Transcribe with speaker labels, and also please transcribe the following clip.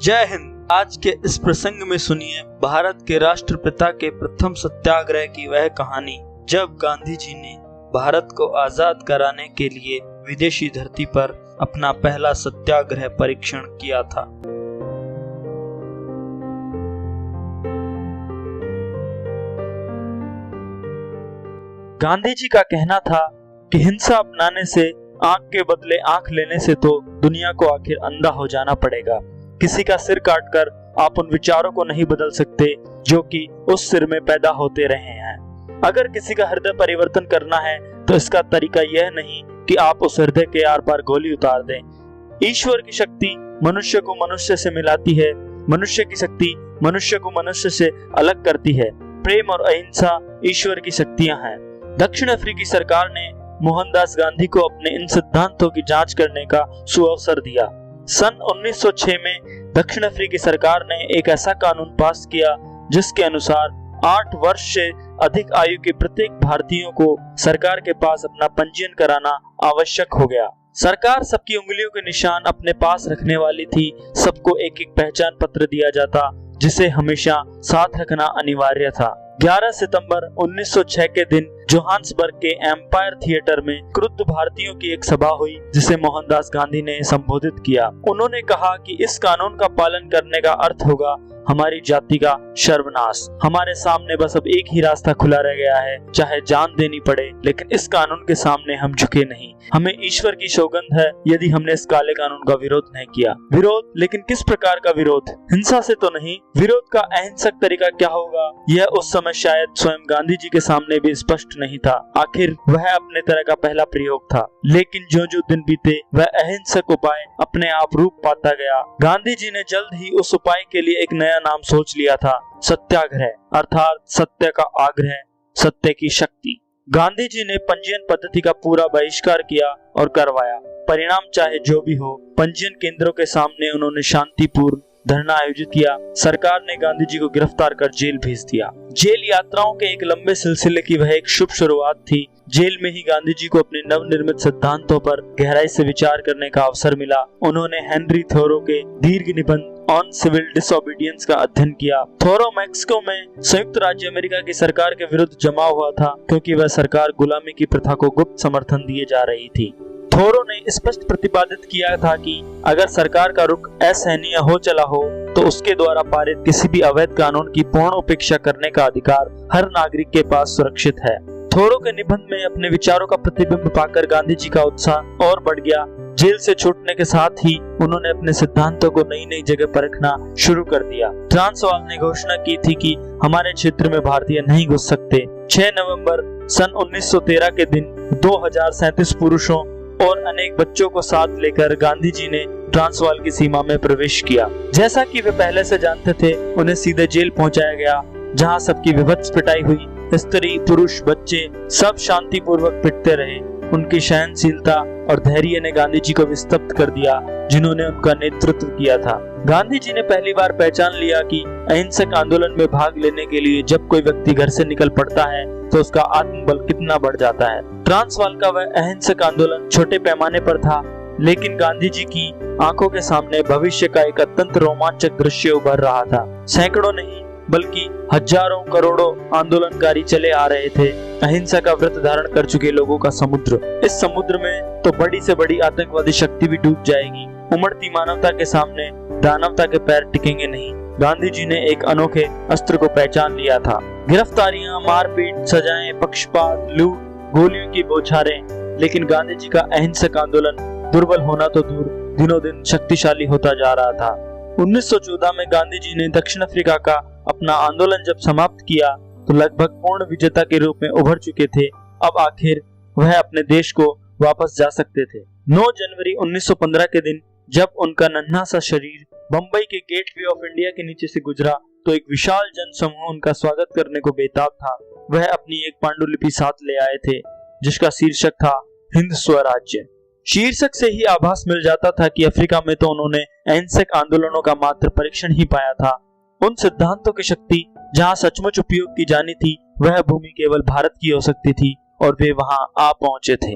Speaker 1: जय हिंद। आज के इस प्रसंग में सुनिए भारत के राष्ट्रपिता के प्रथम सत्याग्रह की वह कहानी, जब गांधी जी ने भारत को आजाद कराने के लिए विदेशी धरती पर अपना पहला सत्याग्रह परीक्षण किया था। गांधी जी का कहना था कि हिंसा अपनाने से, आंख के बदले आंख लेने से तो दुनिया को आखिर अंधा हो जाना पड़ेगा। किसी का सिर काटकर आप उन विचारों को नहीं बदल सकते जो कि उस सिर में पैदा होते रहे हैं। अगर किसी का हृदय परिवर्तन करना है तो इसका तरीका यह नहीं कि आप उस हृदय के आर पार गोली उतार दें। ईश्वर की शक्ति मनुष्य को मनुष्य से मिलाती है, मनुष्य की शक्ति मनुष्य को मनुष्य से अलग करती है। प्रेम और अहिंसा ईश्वर की शक्तियां हैं। दक्षिण अफ्रीकी सरकार ने मोहनदास गांधी को अपने इन सिद्धांतों की जांच करने का सुअवसर दिया। सन 1906 में दक्षिण अफ्रीकी सरकार ने एक ऐसा कानून पास किया जिसके अनुसार 8 वर्ष से अधिक आयु के प्रत्येक भारतीयों को सरकार के पास अपना पंजीयन कराना आवश्यक हो गया। सरकार सबकी उंगलियों के निशान अपने पास रखने वाली थी। सबको एक एक पहचान पत्र दिया जाता जिसे हमेशा साथ रखना अनिवार्य था। 11 सितंबर 1906 के दिन जोहान्सबर्ग के एम्पायर थिएटर में क्रुद्ध भारतीयों की एक सभा हुई जिसे मोहनदास गांधी ने संबोधित किया। उन्होंने कहा कि इस कानून का पालन करने का अर्थ होगा हमारी जाति का सर्वनाश। हमारे सामने बस अब एक ही रास्ता खुला रह गया है, चाहे जान देनी पड़े, लेकिन इस कानून के सामने हम झुके नहीं। हमें ईश्वर की सौगंध है यदि हमने इस काले कानून का विरोध नहीं किया। विरोध, लेकिन किस प्रकार का विरोध? हिंसा से तो नहीं। विरोध का अहिंसक तरीका क्या होगा, यह उस समय शायद स्वयं गांधी जी के सामने भी स्पष्ट नहीं था। आखिर वह अपने तरह का पहला प्रयोग था, लेकिन जो जो दिन बीते वह अहिंसक उपाय अपने आप रूप पाता गया। गांधी जी ने जल्द ही उस उपाय के लिए एक नया नाम सोच लिया था, सत्याग्रह, अर्थात सत्य का आग्रह, सत्य की शक्ति। गांधी जी ने पंजीयन पद्धति का पूरा बहिष्कार किया और करवाया। परिणाम चाहे जो भी हो, पंजीयन केंद्रों के सामने उन्होंने शांतिपूर्ण धरना आयोजित किया। सरकार ने गांधी जी को गिरफ्तार कर जेल भेज दिया। जेल यात्राओं के एक लंबे सिलसिले की वह एक शुभ शुरुआत थी। जेल में ही गांधी जी को अपने नवनिर्मित सिद्धांतों पर गहराई से विचार करने का अवसर मिला। उन्होंने हेनरी थोरो के दीर्घ निबंध ऑन सिविल डिसोबीडियंस का अध्ययन किया। थोरो मैक्सिको में संयुक्त राज्य अमेरिका की सरकार के विरुद्ध जमा हुआ था, क्योंकि वह सरकार गुलामी की प्रथा को गुप्त समर्थन दिए जा रही थी। थोरो ने स्पष्ट प्रतिपादित किया था कि अगर सरकार का रुख असहनीय हो चला हो तो उसके द्वारा पारित किसी भी अवैध कानून की पूर्ण उपेक्षा करने का अधिकार हर नागरिक के पास सुरक्षित है। थोरो के निबंध में अपने विचारों का प्रतिबिंब पाकर गांधी जी का उत्साह और बढ़ गया। जेल से छूटने के साथ ही उन्होंने अपने सिद्धांतों को नई नई जगह परखना शुरू कर दिया। ट्रांसवाल ने घोषणा की थी कि हमारे क्षेत्र में भारतीय नहीं घुस सकते। 6 नवंबर सन 1913 के दिन 2037 पुरुषों और अनेक बच्चों को साथ लेकर गांधी जी ने ट्रांसवाल की सीमा में प्रवेश किया। जैसा कि वे पहले से जानते थे, उन्हें सीधे जेल पहुंचाया गया, जहां सबकी विभत्स पिटाई हुई। स्त्री, पुरुष, बच्चे सब शांतिपूर्वक पिटते रहे। उनकी सहनशीलता और धैर्य ने गांधी जी को विस्तृत कर दिया, जिन्होंने उनका नेतृत्व किया था। गांधी जी ने पहली बार पहचान लिया कि अहिंसक आंदोलन में भाग लेने के लिए जब कोई व्यक्ति घर से निकल पड़ता है तो उसका आत्मबल कितना बढ़ जाता है। ट्रांसवाल का वह अहिंसक आंदोलन छोटे पैमाने पर था, लेकिन गांधी जी की आंखों के सामने भविष्य का एक अत्यंत रोमांचक दृश्य उभर रहा था। सैकड़ों नहीं बल्कि हजारों करोड़ों आंदोलनकारी चले आ रहे थे, अहिंसा का व्रत धारण कर चुके लोगों का समुद्र। इस समुद्र में तो बड़ी से बड़ी आतंकवादी शक्ति भी डूब जाएगी। उमड़ती मानवता के सामने दानवता के पैर टिकेंगे नहीं। गांधी जी ने एक अनोखे अस्त्र को पहचान लिया था। गिरफ्तारियां, मारपीट, सजाएं, पक्षपात, लूट, गोलियों की बौछारें, लेकिन गांधी जी का अहिंसक आंदोलन दुर्बल होना तो दूर, दिनों दिन शक्तिशाली होता जा रहा था। 1914 में गांधी जी ने दक्षिण अफ्रीका का अपना आंदोलन जब समाप्त किया तो लगभग पूर्ण विजेता के रूप में उभर चुके थे। अब आखिर वह अपने देश को वापस जा सकते थे। 9 जनवरी 1915 के दिन जब उनका नन्हा सा शरीर बंबई के गेटवे ऑफ इंडिया के नीचे से गुजरा तो एक विशाल जन समूह उनका स्वागत करने को बेताब था। वह अपनी एक पांडुलिपि साथ ले आए थे जिसका शीर्षक था हिंद स्वराज्य। शीर्षक से ही आभास मिल जाता था कि अफ्रीका में तो उन्होंने अहिंसक आंदोलनों का मात्र परीक्षण ही पाया था। उन सिद्धांतों की शक्ति जहां सचमुच उपयोग की जानी थी, वह भूमि केवल भारत की हो सकती थी और वे वहां आ पहुंचे थे।